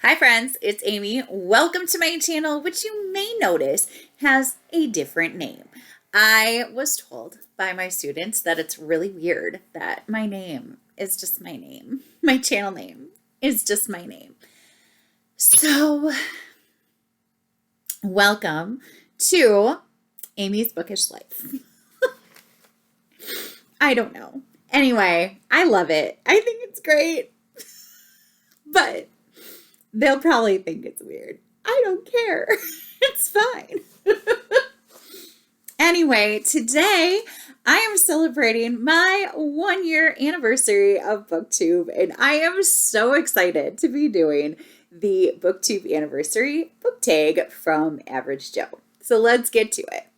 Hi friends, it's Amy. Welcome to my channel, which you may notice has a different name. I was told by my students that it's really weird that my name is just my name. My channel name is just my name. So, welcome to Amy's Bookish Life. I don't know. Anyway, I love it. I think it's great. But they'll probably think it's weird. I don't care. It's fine. Anyway, today I am celebrating my 1-year anniversary of Booktube, and I am so excited to be doing the Booktube Anniversary book tag from Average Joe. So let's get to it.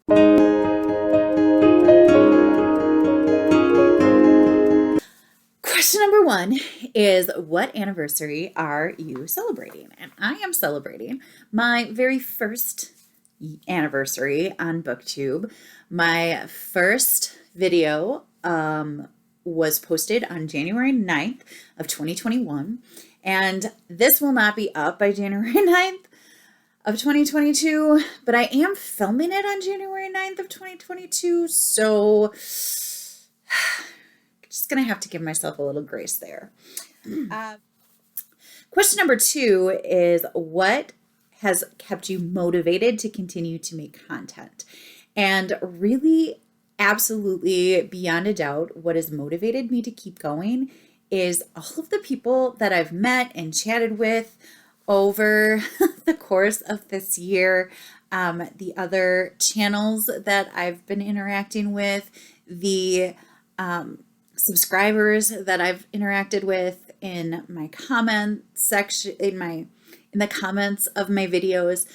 Question number 1 is, what anniversary are you celebrating? And I am celebrating my very first anniversary on Booktube. My first video was posted on January 9th of 2021, and this will not be up by January 9th of 2022, but I am filming it on January 9th of 2022, so just gonna have to give myself a little grace there. Question number 2 is, what has kept you motivated to continue to make content? And really, absolutely, beyond a doubt, what has motivated me to keep going is all of the people that I've met and chatted with over the course of this year, the other channels that I've been interacting with, the subscribers that I've interacted with in my comment section, in the comments of my videos.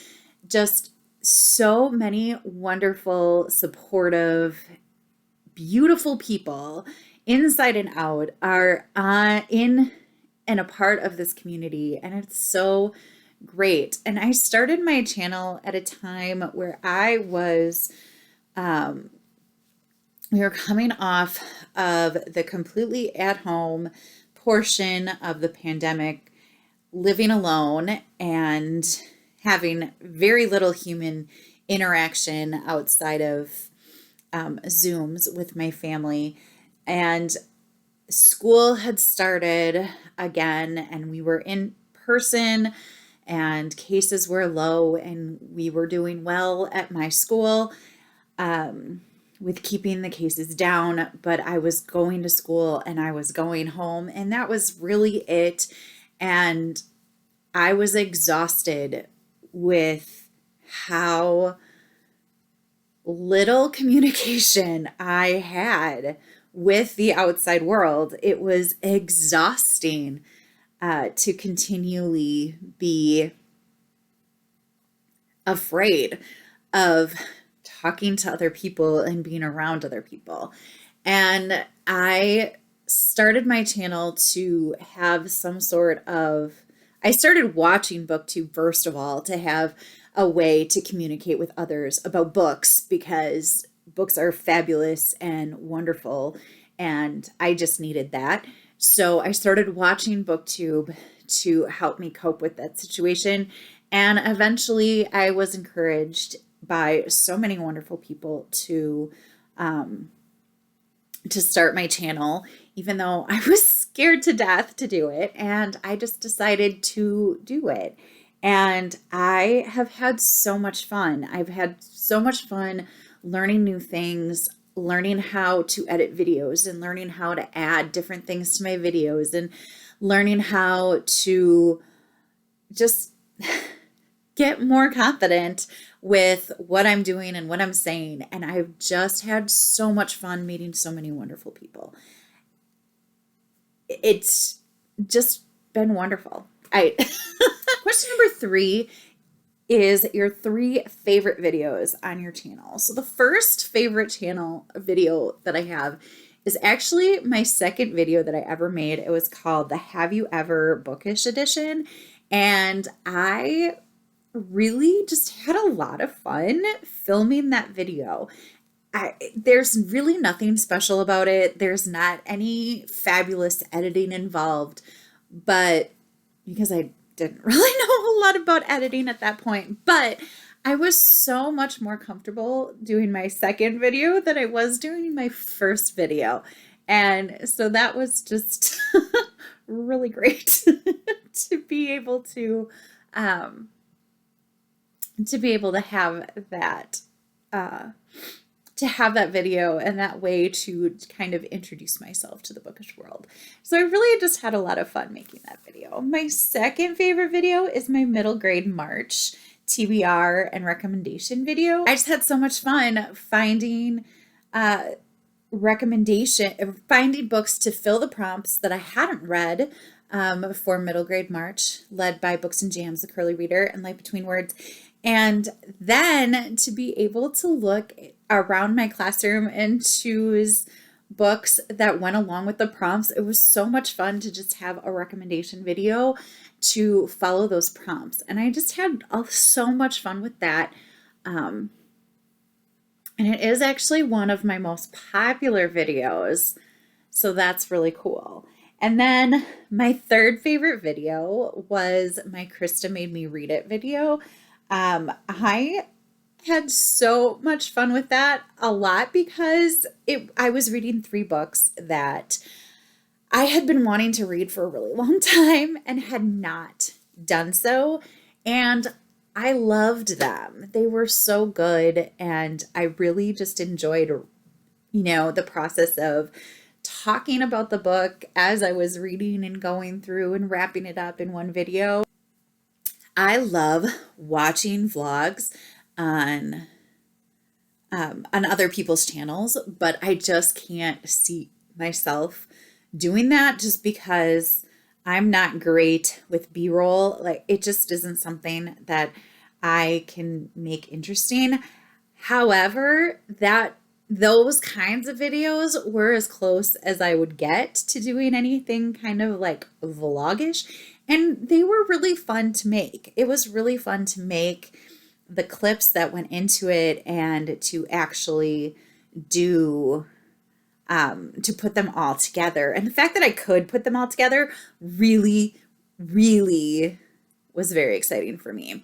Just so many wonderful, supportive, beautiful people inside and out are in and a part of this community, and it's so great. And I started my channel at a time where I was we were coming off of the completely at-home portion of the pandemic, living alone and having very little human interaction outside of Zooms with my family. And school had started again, and we were in person, and cases were low, and we were doing well at my school with keeping the cases down, but I was going to school and I was going home, and that was really it. And I was exhausted with how little communication I had with the outside world. It was exhausting to continually be afraid of talking to other people and being around other people. And I started my channel to have some sort of, I started watching Booktube first of all to have a way to communicate with others about books, because books are fabulous and wonderful, and I just needed that. So I started watching Booktube to help me cope with that situation. And eventually I was encouraged by so many wonderful people to start my channel, even though I was scared to death to do it. And I just decided to do it. And I have had so much fun. I've had so much fun learning new things, learning how to edit videos, and learning how to add different things to my videos, and learning how to just get more confident with what I'm doing and what I'm saying. And I've just had so much fun meeting so many wonderful people. It's just been wonderful. Question number 3 is your 3 favorite videos on your channel. So the first favorite channel video that I have is actually my second video that I ever made. It was called the Have You Ever Bookish Edition. And I really just had a lot of fun filming that video. There's really nothing special about it. There's not any fabulous editing involved, but because I didn't really know a lot about editing at that point, but I was so much more comfortable doing my second video than I was doing my first video. And so that was just really great to be able to have that video and that way to kind of introduce myself to the bookish world. So I really just had a lot of fun making that video. My second favorite video is my middle grade March TBR and recommendation video. I just had so much fun finding finding books to fill the prompts that I hadn't read for middle grade March, led by Books and Jams, The Curly Reader, and Life Between Words. And then to be able to look around my classroom and choose books that went along with the prompts. It was so much fun to just have a recommendation video to follow those prompts. And I just had so much fun with that. And it is actually one of my most popular videos. So that's really cool. And then my third favorite video was my Krista Made Me Read It video. I had so much fun with that, a lot, because I was reading 3 books that I had been wanting to read for a really long time and had not done so. And I loved them. They were so good. And I really just enjoyed, the process of talking about the book as I was reading and going through and wrapping it up in one video. I love watching vlogs on other people's channels, but I just can't see myself doing that just because I'm not great with B-roll. Like, it just isn't something that I can make interesting. However, those kinds of videos were as close as I would get to doing anything kind of like vlogish, and they were really fun to make. It was really fun to make the clips that went into it and to actually do to put them all together. And the fact that I could put them all together really, really was very exciting for me.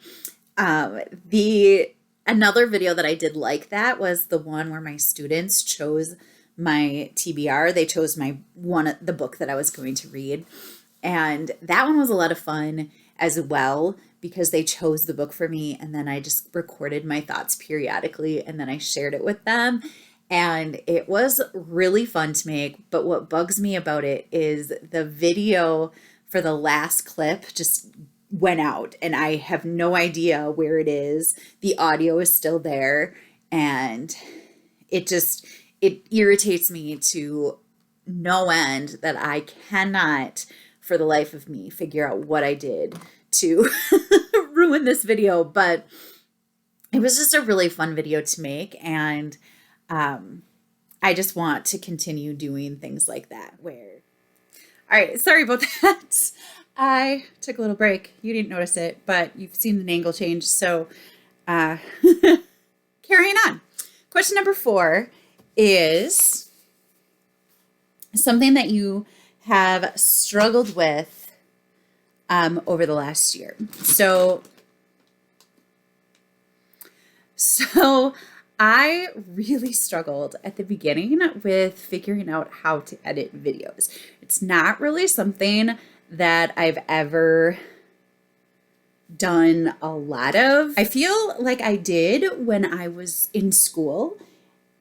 Another video that I did like that was the one where my students chose my TBR. They chose the book that I was going to read. And that one was a lot of fun as well, because they chose the book for me, and then I just recorded my thoughts periodically, and then I shared it with them. And it was really fun to make. But what bugs me about it is the video for the last clip just went out, and I have no idea where it is. The audio is still there, and it irritates me to no end that I cannot, for the life of me, figure out what I did to ruin this video. But it was just a really fun video to make, and I just want to continue doing things like that. All right, sorry about that. I took a little break. You didn't notice it, but you've seen an angle change. So carrying on. Question number 4 is something that you have struggled with over the last year. So I really struggled at the beginning with figuring out how to edit videos. It's not really something that I've ever done a lot of. I feel like I did when I was in school.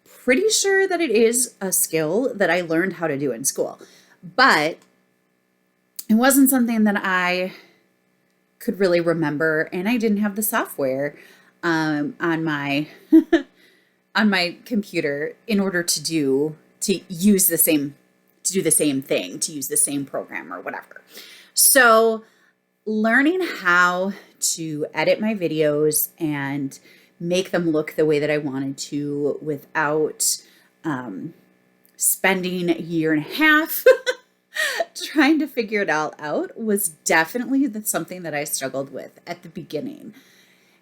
Pretty sure that it is a skill that I learned how to do in school, but it wasn't something that I could really remember, and I didn't have the software on my on my computer in order to do the same thing, to use the same program or whatever. So learning how to edit my videos and make them look the way that I wanted to without spending a year and a half trying to figure it all out was definitely something that I struggled with at the beginning.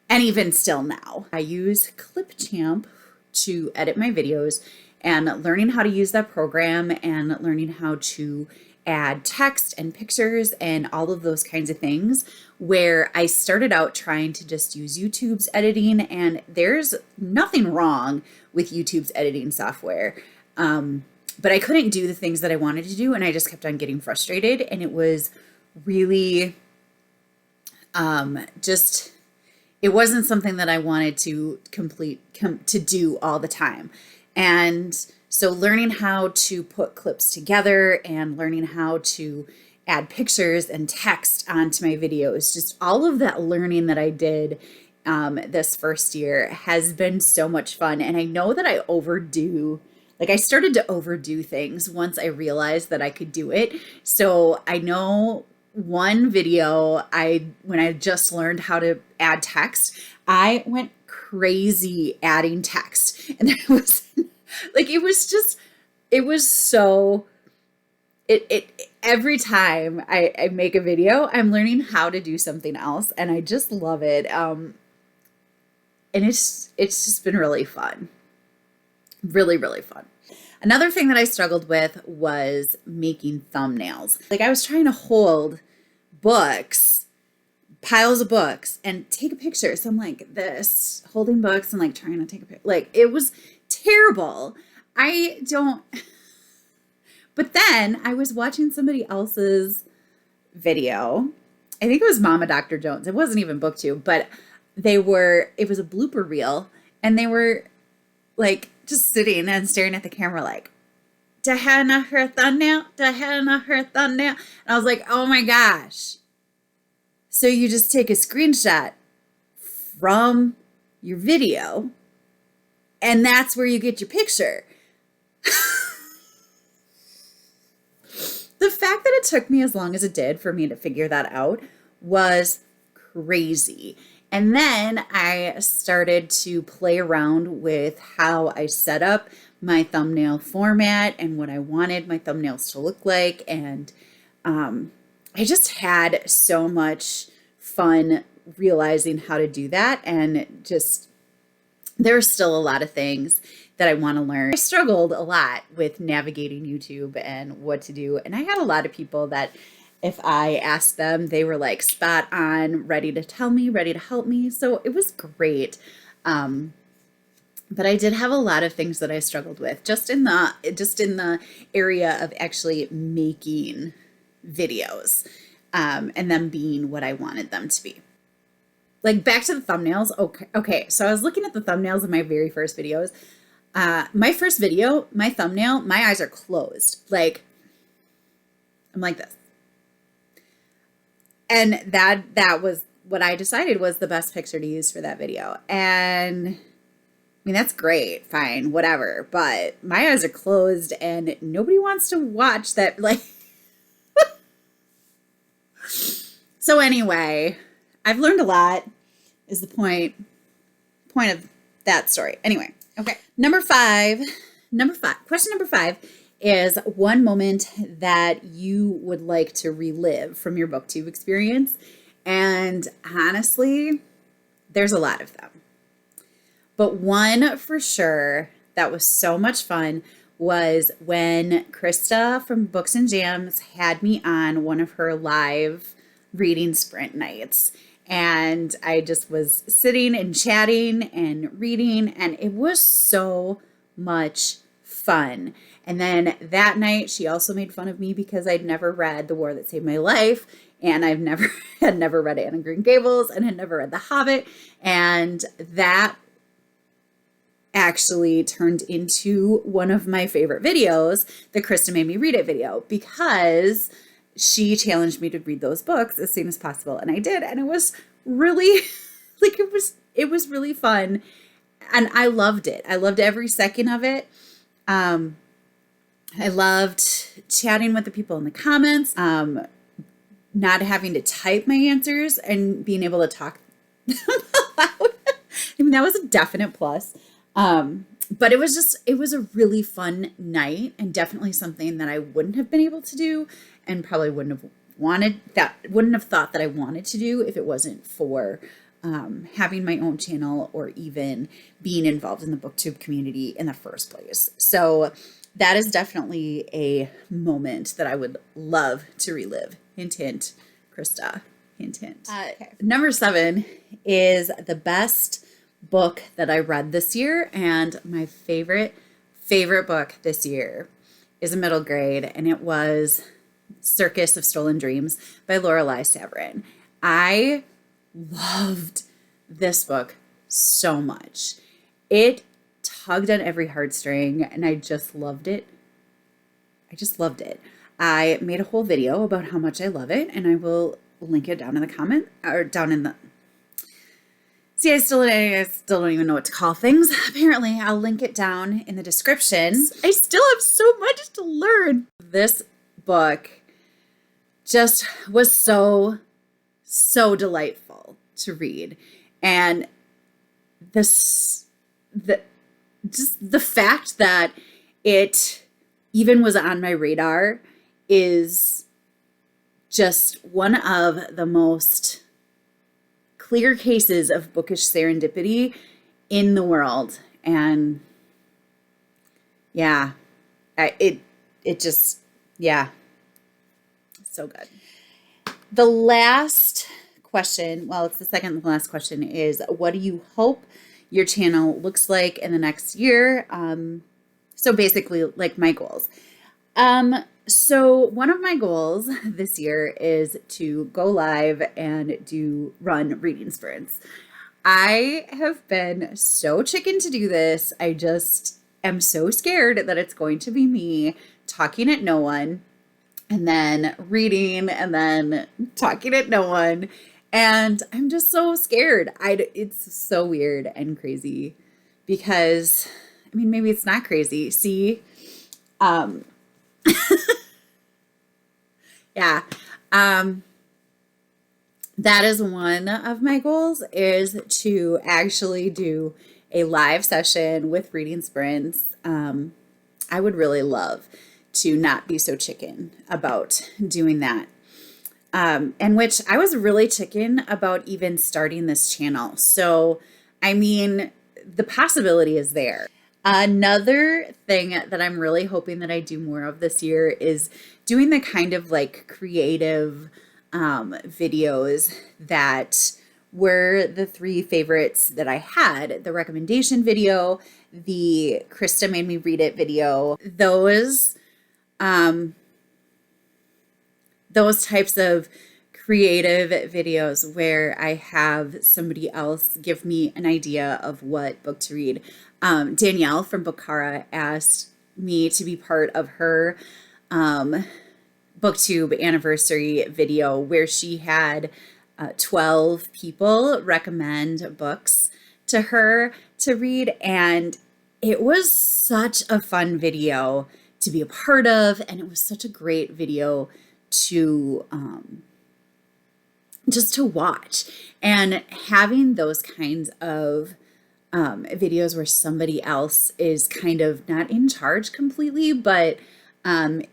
And even still now, I use Clipchamp to edit my videos, and learning how to use that program and learning how to add text and pictures and all of those kinds of things, where I started out trying to just use YouTube's editing, and there's nothing wrong with YouTube's editing software. But I couldn't do the things that I wanted to do, and I just kept on getting frustrated, and it was really it wasn't something that I wanted to to do all the time. And so learning how to put clips together and learning how to add pictures and text onto my videos, just all of that learning that I did this first year has been so much fun. And I know that I I started to overdo things once I realized that I could do it. So I know one video, when I just learned how to add text, I went crazy adding text. And it was every time I make a video, I'm learning how to do something else, and I just love it. And it's just been really fun. Really, really fun. Another thing that I struggled with was making thumbnails. Like, I was trying to hold books, piles of books, and take a picture. So I'm like this, holding books and like trying to take a picture. Like, it was terrible. But then I was watching somebody else's video. I think it was Mama Dr. Jones. It wasn't even Booktube, but it was a blooper reel, and they were like just sitting and staring at the camera like, Diana, her thumbnail, Diana, her thumbnail. And I was like, oh my gosh. So you just take a screenshot from your video, and that's where you get your picture. The fact that it took me as long as it did for me to figure that out was crazy. And then I started to play around with how I set up my thumbnail format and what I wanted my thumbnails to look like. And I just had so much fun realizing how to do that. And just, there's still a lot of things that I want to learn. I struggled a lot with navigating YouTube and what to do. And I had a lot of people that if I asked them, they were like spot on, ready to tell me, ready to help me. So it was great. But I did have a lot of things that I struggled with just in the area of actually making videos, and them being what I wanted them to be. Like, back to the thumbnails. Okay. So I was looking at the thumbnails of my very first videos. My first video, my thumbnail, my eyes are closed. Like, I'm like this. And that was what I decided was the best picture to use for that video. And I mean, that's great, fine, whatever. But my eyes are closed and nobody wants to watch that. Like, so anyway, I've learned a lot is the point of that story. Anyway, okay. Question number five is one moment that you would like to relive from your booktube experience. And honestly, there's a lot of them. But one for sure that was so much fun was when Krista from Books and Jams had me on one of her live reading sprint nights. And I just was sitting and chatting and reading, and it was so much fun. And then that night, she also made fun of me because I'd never read The War That Saved My Life, and had never read Anne of Green Gables, and had never read The Hobbit. And that actually turned into one of my favorite videos, the Krista Made Me Read It video, because she challenged me to read those books as soon as possible. And I did. And it was really, like, it was really fun. And I loved it. I loved every second of it. I loved chatting with the people in the comments, not having to type my answers and being able to talk aloud. I mean, that was a definite plus. But it was a really fun night, and definitely something that I wouldn't have been able to do, and probably wouldn't have thought that I wanted to do if it wasn't for having my own channel or even being involved in the booktube community in the first place. So that is definitely a moment that I would love to relive. Hint, hint, Krista. Hint, hint. Okay. Number 7 is the best book that I read this year, and my favorite book this year is a middle grade, and it was Circus of Stolen Dreams by Lorelei Saverin. I loved this book so much. It tugged on every heartstring, and I just loved it. I made a whole video about how much I love it, and I will link it down in the comment, or down in the... See, I still don't even know what to call things. Apparently, I'll link it down in the description. I still have so much to learn. This book just was so delightful to read. And the fact that it even was on my radar is just one of the most clear cases of bookish serendipity in the world. And yeah, it just, yeah, so good. The last question, well, it's the second to last question, is what do you hope your channel looks like in the next year? So basically, like, my goals. So one of my goals this year is to go live and run reading sprints. I have been so chicken to do this. I just am so scared that it's going to be me talking at no one, and then reading, and then talking at no one. And I'm just so scared. It's so weird and crazy because, I mean, maybe it's not crazy. See, yeah. That is one of my goals, is to actually do a live session with reading sprints. I would really love to not be so chicken about doing that. And which I was really chicken about even starting this channel. So, I mean, the possibility is there. Another thing that I'm really hoping that I do more of this year is doing the kind of like creative videos that were the 3 favorites that I had. The recommendation video, the Krista made me read it video, those types of creative videos where I have somebody else give me an idea of what book to read. Danielle from Booktube asked me to be part of her Booktube Anniversary video where she had 12 people recommend books to her to read, and it was such a fun video to be a part of, and it was such a great video to just to watch. And having those kinds of videos where somebody else is kind of not in charge completely, but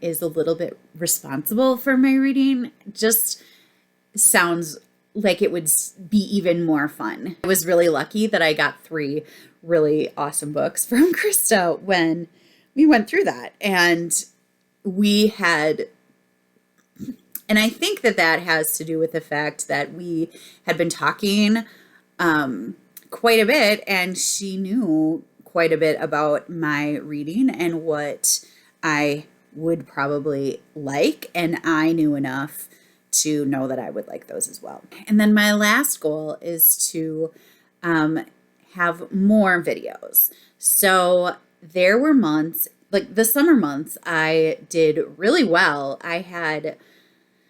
is a little bit responsible for my reading, just sounds like it would be even more fun. I was really lucky that I got 3 really awesome books from Krista when we went through that. And I think that has to do with the fact that we had been talking quite a bit, and she knew quite a bit about my reading and what I would probably like, and I knew enough to know that I would like those as well. And then my last goal is to have more videos. So there were months, like the summer months, I did really well. I had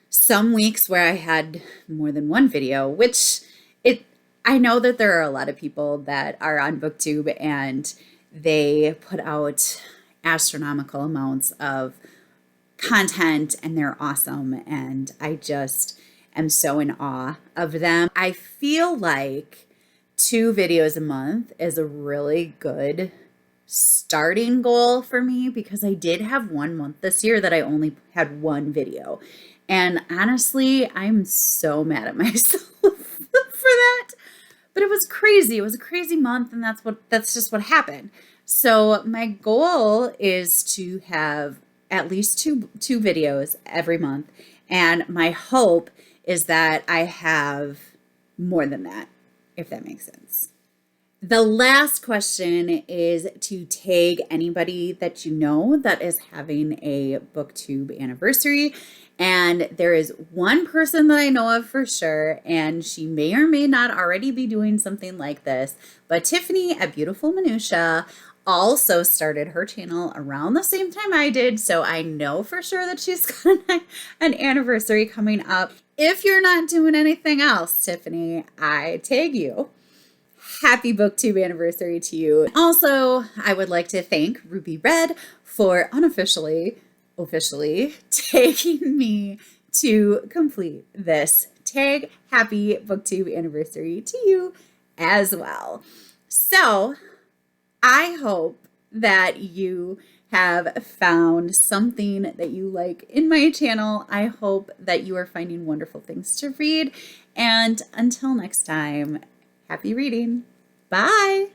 some weeks where I had more than one video, which I know that there are a lot of people that are on Booktube and they put out astronomical amounts of content and they're awesome, and I just am so in awe of them. I feel like 2 videos a month is a really good starting goal for me, because I did have one month this year that I only had 1 video. And honestly, I'm so mad at myself for that. But it was crazy. It was a crazy month, and that's just what happened. So my goal is to have at least two videos every month. And my hope is that I have more than that, if that makes sense. The last question is to tag anybody that you know that is having a Booktube anniversary. And there is one person that I know of for sure, and she may or may not already be doing something like this, but Tiffany at Beautiful Minutia also started her channel around the same time I did, so I know for sure that she's got an anniversary coming up. If you're not doing anything else, Tiffany, I tag you. Happy Booktube anniversary to you. Also, I would like to thank Ruby Red for officially taking me to complete this tag. Happy Booktube anniversary to you as well. So I hope that you have found something that you like in my channel. I hope that you are finding wonderful things to read. And until next time, happy reading. Bye.